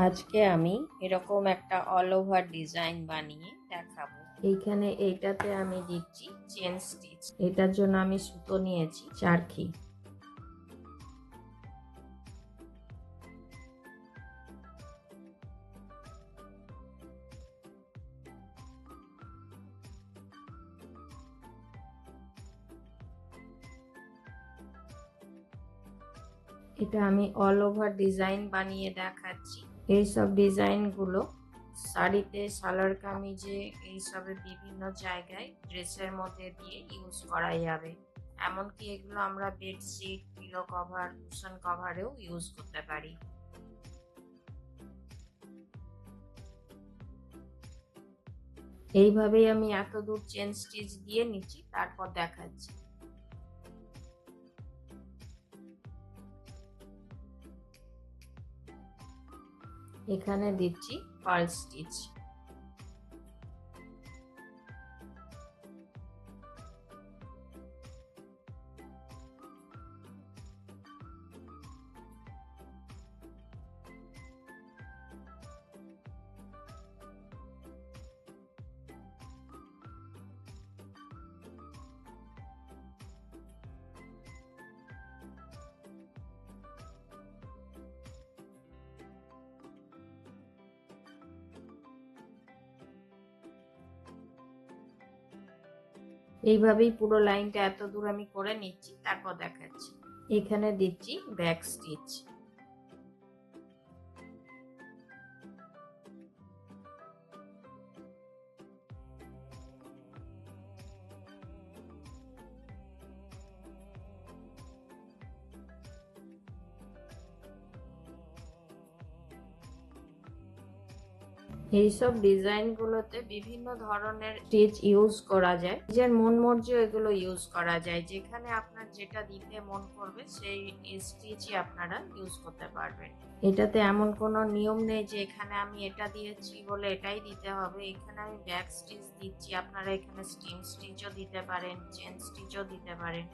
আজকে আমি এরকম একটা অল ওভার ডিজাইন বানিয়ে দেখাবো। এইখানে এইটাতে আমি দিচ্ছি চেন স্টিচ। এটার জন্য আমি সুতো নিয়েছি চারখি। এটা আমি অল ওভার ডিজাইন বানিয়ে দেখাচ্ছি। এইসব ডিজাইনগুলো শাড়িতে, সালোয়ার কামিজে, এইসবের বিভিন্ন জায়গায় ড্রেসের মধ্যে দিয়ে ইউজ করা যাবে। এমনকি এগুলো আমরা বেডশিট, পিলো কভার, কুশন কভারেও ইউজ করতে পারি। এইভাবেই আমি এত দূর চেন স্টিচ দিয়ে নিচ্ছি, তারপর দেখাচ্ছি। এখানে দিচ্ছি পার্ল স্টিচ। এইভাবেই পুরো লাইনটা এত দূর আমি করে নিচ্ছি, তারপর দেখাচ্ছি। এখানে দিচ্ছি ব্যাক স্টিচ। এইসব ডিজাইনগুলোতে বিভিন্ন ধরনের স্টিচ ইউজ করা যায়। নিজের মন মর্জি এগুলো ইউজ করা যায়। যেখানে আপনার যেটা দিতে মন করবে সেই স্টিচই আপনারা ইউজ করতে পারবেন। এটাতে এমন কোনো নিয়ম নেই যে এখানে আমি এটা দিয়েছি বলে এটাই দিতে হবে। এখানে আমি ব্যাক স্টিচ দিচ্ছি, আপনারা এখানে স্টিম স্টিচও দিতে পারেন, চেন স্টিচও দিতে পারেন।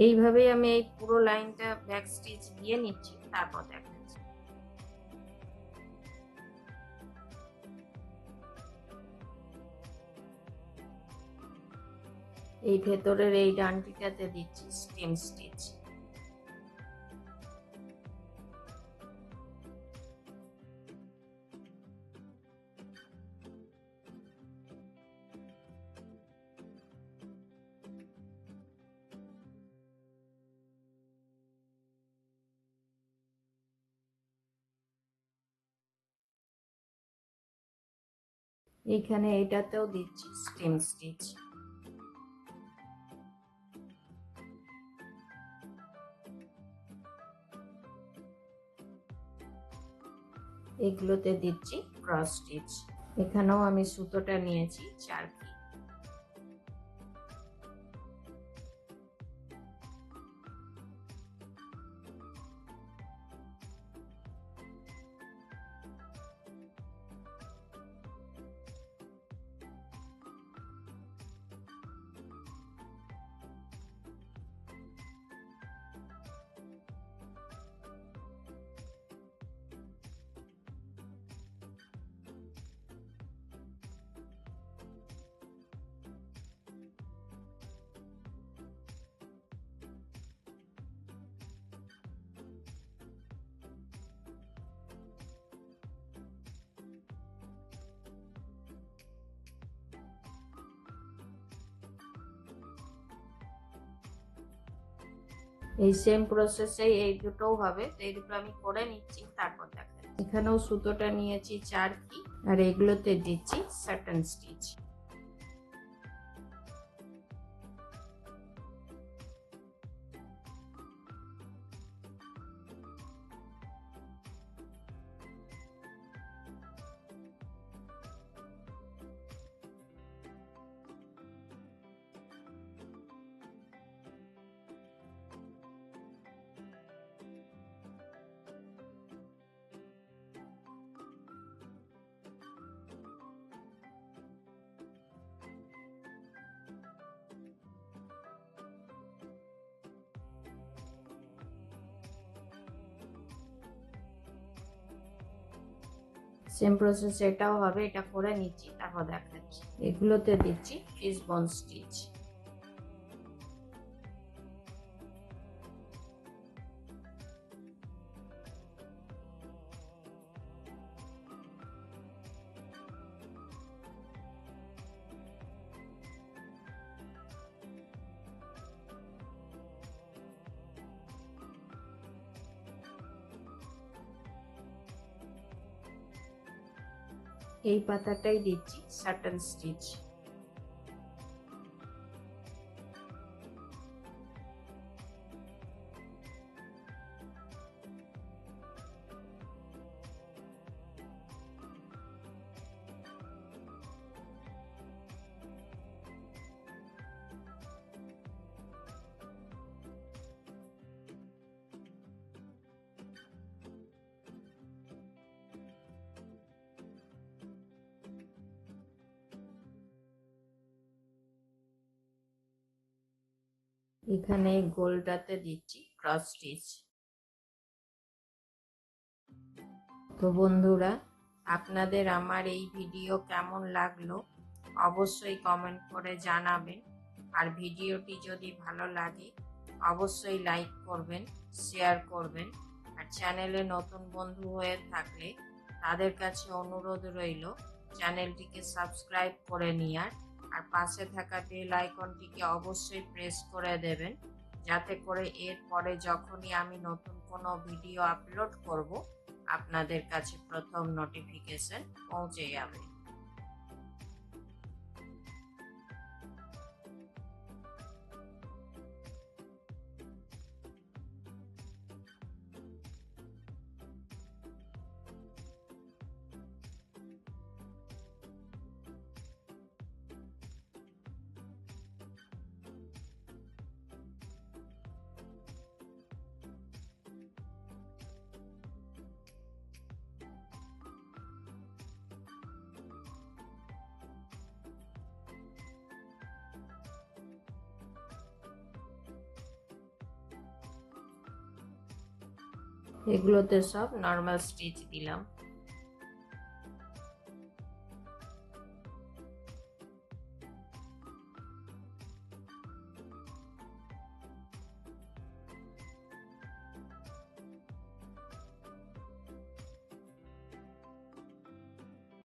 এইভাবেই আমি এই পুরো লাইনটা ব্যাক স্টিচ দিয়ে নিচ্ছি, তারপর দেখাচ্ছি। এই ভেতরের এই ডানটিটাতে দিচ্ছি স্টিম স্টিচ। এইখানে এটাতেও দিচ্ছি স্টিম স্টিচ। এগুলোতে দিচ্ছি ক্রস স্টিচ। এখানেও আমি সুতোটা নিয়েছি চারটি। এই সেম প্রসেসে এই দুটোও হবে, তো এই দুটো আমি করে নিচ্ছি, তারপর দেখাচ্ছি। এখানেও সুতোটা নিয়েছি চারটি, আর এগুলোতে দিচ্ছি সাটন স্টিচ। সেম প্রসেস এটাও হবে, এটা করে নিচ্ছি তারপর দেখাচ্ছি। এগুলোতে দিচ্ছি ফিশ বোন স্টিচ। এই পাতাটাই দিচ্ছি শাটল স্টিচ। এখানে গোলটাতে দিচ্ছি ক্রস স্টিচ। তো বন্ধুরা, আপনাদের আমার এই ভিডিও কেমন লাগলো অবশ্যই কমেন্ট করে জানাবেন। আর ভিডিওটি যদি ভালো লাগে অবশ্যই লাইক করবেন, শেয়ার করবেন। আর চ্যানেলে নতুন বন্ধু হয়ে থাকলে তাদের কাছে অনুরোধ রইল চ্যানেলটিকে সাবস্ক্রাইব করে নেওয়ার। আর পাশে থাকা বেল আইকনটিকে অবশ্যই প্রেস করে দেবেন, যাতে করে এর পরে যখনই আমি নতুন কোনো ভিডিও আপলোড করব আপনাদের কাছে প্রথম নোটিফিকেশন পৌঁছে যাবে। এগুলোতে সব নর্মাল স্টিচ দিলাম।